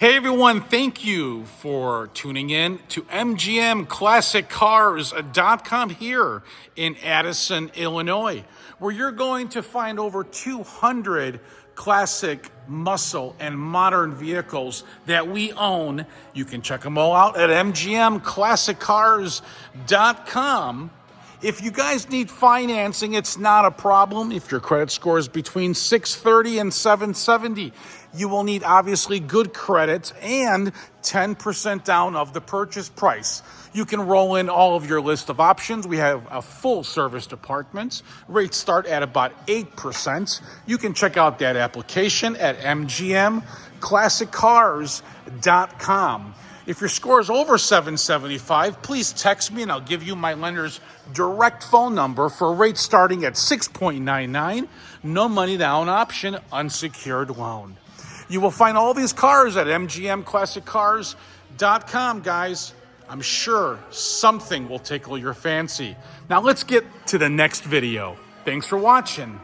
Hey everyone, thank you for tuning in to MGMClassicCars.com here in Addison, Illinois, where you're going to find over 200 classic muscle and modern vehicles that we own. You can check them all out at MGMClassicCars.com. If you guys need financing, it's not a problem. If your credit score is between 630 and 770, you will need obviously good credit and 10% down of the purchase price. You can roll in all of your list of options. We have a full service department. Rates start at about 8%. You can check out that application at MGMClassicCars.com. If your score is over 775, please text me and I'll give you my lender's direct phone number for rates starting at 6.99, no money down option, unsecured loan. You will find all these cars at MGMClassicCars.com, guys. I'm sure something will tickle your fancy. Now let's get to the next video. Thanks for watching.